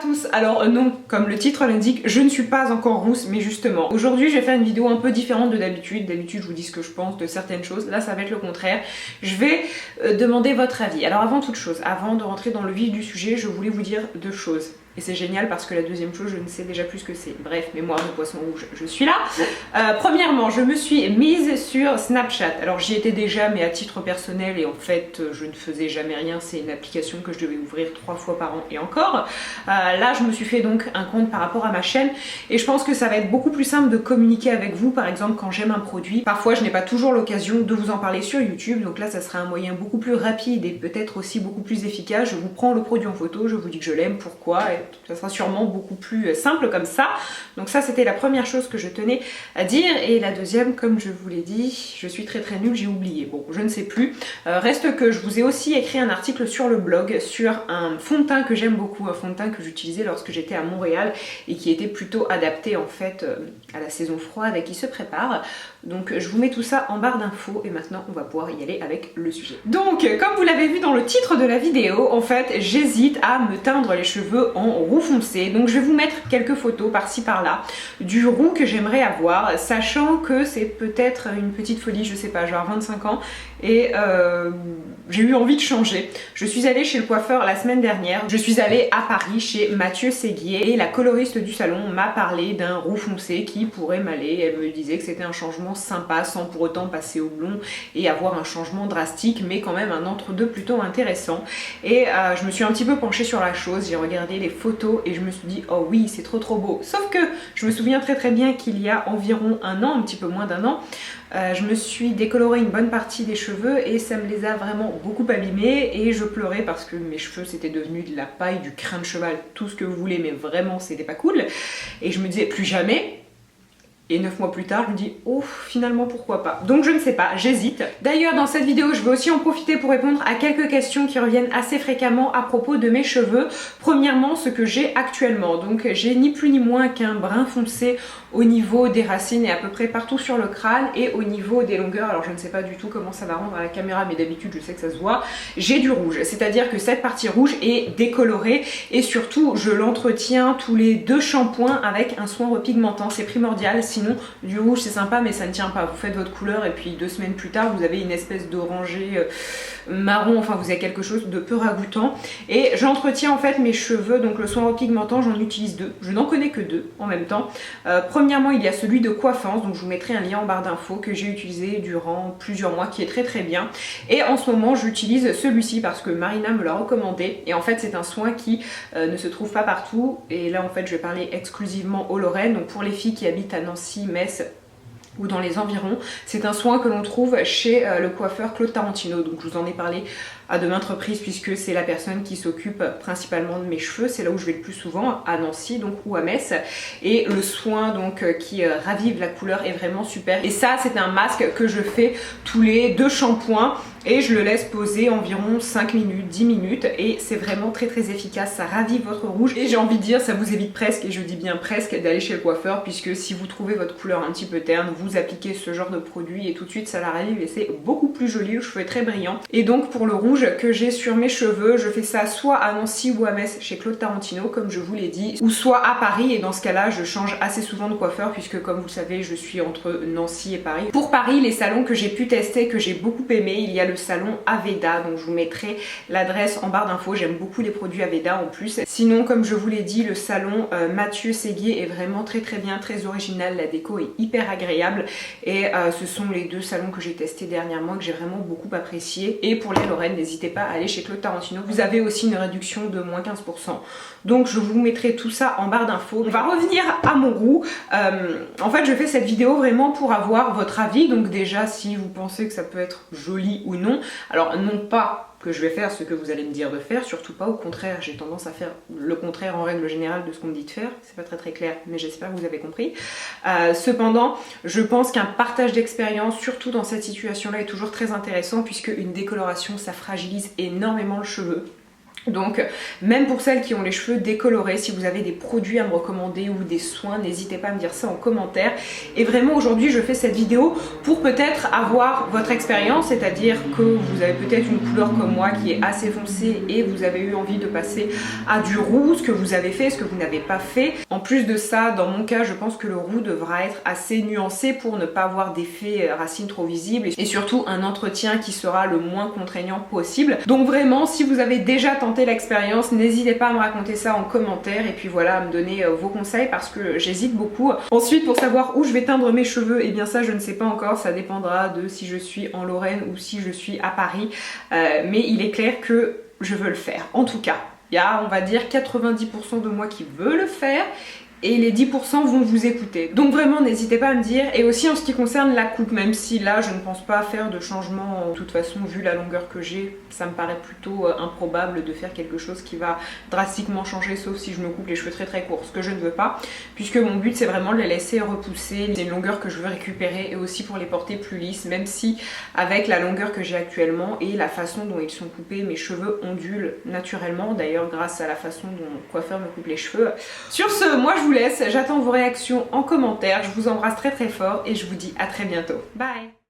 tous. Alors non, comme le titre l'indique, je ne suis pas encore rousse, mais justement, aujourd'hui je vais faire une vidéo un peu différente de d'habitude. D'habitude je vous dis ce que je pense de certaines choses, là ça va être le contraire. Je vais demander votre avis. Alors avant toute chose, avant de rentrer dans le vif du sujet, je voulais vous dire deux choses. Et c'est génial parce que la deuxième chose, je ne sais déjà plus ce que c'est. Bref, mémoire de poisson rouge, je suis là. Premièrement, je me suis mise sur Snapchat. Alors j'y étais déjà, mais à titre personnel, et en fait, je ne faisais jamais rien. C'est une application que je devais ouvrir 3 fois par an et encore. Là, je me suis fait donc un compte par rapport à ma chaîne. Et je pense que ça va être beaucoup plus simple de communiquer avec vous, par exemple, quand j'aime un produit. Parfois, je n'ai pas toujours l'occasion de vous en parler sur YouTube. Donc là, ça sera un moyen beaucoup plus rapide et peut-être aussi beaucoup plus efficace. Je vous prends le produit en photo, je vous dis que je l'aime, pourquoi, et ça sera sûrement beaucoup plus simple comme ça. Donc ça, c'était la première chose que je tenais à dire. Et la deuxième, comme je vous l'ai dit, je suis très nulle, j'ai oublié. Bon, je ne sais plus. Reste que je vous ai aussi écrit un article sur le blog sur un fond de teint que j'aime beaucoup, un fond de teint que j'utilisais lorsque j'étais à Montréal et qui était plutôt adapté en fait à la saison froide et qui se prépare. Donc je vous mets tout ça en barre d'infos et maintenant on va pouvoir y aller avec le sujet. Donc comme vous l'avez vu dans le titre de la vidéo, en fait j'hésite à me teindre les cheveux en roux foncé. Donc je vais vous mettre quelques photos par-ci par-là du roux que j'aimerais avoir, sachant que c'est peut-être une petite folie, je sais pas, genre 25 ans et j'ai eu envie de changer. Je suis allée chez le coiffeur la semaine dernière, je suis allée à Paris chez Mathieu Séguier et la coloriste du salon m'a parlé d'un roux foncé qui pourrait m'aller. Elle me disait que c'était un changement sympa sans pour autant passer au blond et avoir un changement drastique, mais quand même un entre-deux plutôt intéressant. Et je me suis un petit peu penchée sur la chose, j'ai regardé les photos et je me suis dit oh oui, c'est trop beau. Sauf que je me souviens très bien qu'il y a environ un an, un petit peu moins d'un an, je me suis décoloré une bonne partie des cheveux et ça me les a vraiment beaucoup abîmés et je pleurais parce que mes cheveux c'était devenu de la paille, du crin de cheval, tout ce que vous voulez, mais vraiment c'était pas cool. Et je me disais plus jamais. Et 9 mois plus tard, je me dis, oh, finalement, pourquoi pas. Donc je ne sais pas, j'hésite. D'ailleurs, dans cette vidéo, je vais aussi en profiter pour répondre à quelques questions qui reviennent assez fréquemment à propos de mes cheveux. Premièrement, ce que j'ai actuellement. Donc j'ai ni plus ni moins qu'un brun foncé au niveau des racines et à peu près partout sur le crâne et au niveau des longueurs. Alors je ne sais pas du tout comment ça va rendre à la caméra, mais d'habitude, je sais que ça se voit. J'ai du rouge, c'est-à-dire que cette partie rouge est décolorée et surtout, je l'entretiens tous les 2 shampoings avec un soin repigmentant. C'est primordial. Sinon, du rouge c'est sympa mais ça ne tient pas. Vous faites votre couleur et puis 2 semaines plus tard vous avez une espèce d'orangé marron, enfin vous avez quelque chose de peu ragoûtant. Et j'entretiens en fait mes cheveux, donc le soin repigmentant j'en utilise 2. Je n'en connais que 2 en même temps. Premièrement il y a celui de Coiffance, donc je vous mettrai un lien en barre d'infos que j'ai utilisé durant plusieurs mois qui est très bien. Et en ce moment j'utilise celui-ci parce que Marina me l'a recommandé et en fait c'est un soin qui ne se trouve pas partout. Et là en fait je vais parler exclusivement au Lorraine, donc pour les filles qui habitent à Nancy, Metz ou dans les environs, c'est un soin que l'on trouve chez le coiffeur Claude Tarantino. Donc je vous en ai parlé à de maintes reprises puisque c'est la personne qui s'occupe principalement de mes cheveux, c'est là où je vais le plus souvent, à Nancy donc ou à Metz. Et le soin donc qui ravive la couleur est vraiment super. Et ça c'est un masque que je fais tous les 2 shampoings et je le laisse poser environ 5 minutes, 10 minutes et c'est vraiment très efficace, ça ravive votre rouge et j'ai envie de dire ça vous évite presque, et je dis bien presque, d'aller chez le coiffeur puisque si vous trouvez votre couleur un petit peu terne, vous appliquez ce genre de produit et tout de suite ça la ravive et c'est beaucoup plus joli, le cheveu est très brillant. Et donc pour le rouge que j'ai sur mes cheveux, je fais ça soit à Nancy ou à Metz chez Claude Tarantino comme je vous l'ai dit, ou soit à Paris et dans ce cas là je change assez souvent de coiffeur puisque comme vous le savez je suis entre Nancy et Paris. Pour Paris, les salons que j'ai pu tester, que j'ai beaucoup aimé, il y a le salon Aveda, donc je vous mettrai l'adresse en barre d'infos, j'aime beaucoup les produits Aveda en plus. Sinon comme je vous l'ai dit, le salon Mathieu Séguier est vraiment très bien, très original, la déco est hyper agréable et ce sont les 2 salons que j'ai testés dernièrement que j'ai vraiment beaucoup apprécié. Et pour les Lorraine, n'hésitez pas à aller chez Claude Tarantino, vous avez aussi une réduction de moins 15%. Donc je vous mettrai tout ça en barre d'infos. On va revenir à mon roux. En fait je fais cette vidéo vraiment pour avoir votre avis, donc déjà si vous pensez que ça peut être joli ou non. Alors non pas que je vais faire ce que vous allez me dire de faire, surtout pas, au contraire, j'ai tendance à faire le contraire en règle générale de ce qu'on me dit de faire, c'est pas très clair mais j'espère que vous avez compris. Cependant je pense qu'un partage d'expérience, surtout dans cette situation là, est toujours très intéressant puisque une décoloration ça fragilise énormément le cheveu. Donc même pour celles qui ont les cheveux décolorés, si vous avez des produits à me recommander ou des soins, n'hésitez pas à me dire ça en commentaire. Et vraiment aujourd'hui je fais cette vidéo pour peut-être avoir votre expérience, c'est-à-dire que vous avez peut-être une couleur comme moi qui est assez foncée et vous avez eu envie de passer à du roux, ce que vous avez fait, ce que vous n'avez pas fait. En plus de ça, dans mon cas, je pense que le roux devra être assez nuancé pour ne pas avoir d'effet racine trop visible et surtout un entretien qui sera le moins contraignant possible. Donc vraiment, si vous avez déjà tenté l'expérience, n'hésitez pas à me raconter ça en commentaire et puis voilà, à me donner vos conseils parce que j'hésite beaucoup. Ensuite, pour savoir où je vais teindre mes cheveux, et bien ça je ne sais pas encore, ça dépendra de si je suis en Lorraine ou si je suis à Paris, mais il est clair que je veux le faire. En tout cas, il y a on va dire 90% de moi qui veut le faire et les 10% vont vous écouter. Donc vraiment n'hésitez pas à me dire. Et aussi en ce qui concerne la coupe, même si là je ne pense pas faire de changement, de toute façon vu la longueur que j'ai, ça me paraît plutôt improbable de faire quelque chose qui va drastiquement changer, sauf si je me coupe les cheveux très courts, ce que je ne veux pas, puisque mon but c'est vraiment de les laisser repousser. C'est une longueur que je veux récupérer et aussi pour les porter plus lisses, même si avec la longueur que j'ai actuellement et la façon dont ils sont coupés, mes cheveux ondulent naturellement, d'ailleurs grâce à la façon dont mon coiffeur me coupe les cheveux. Sur ce, moi je vous laisse, j'attends vos réactions en commentaire, je vous embrasse très fort et je vous dis à très bientôt. Bye!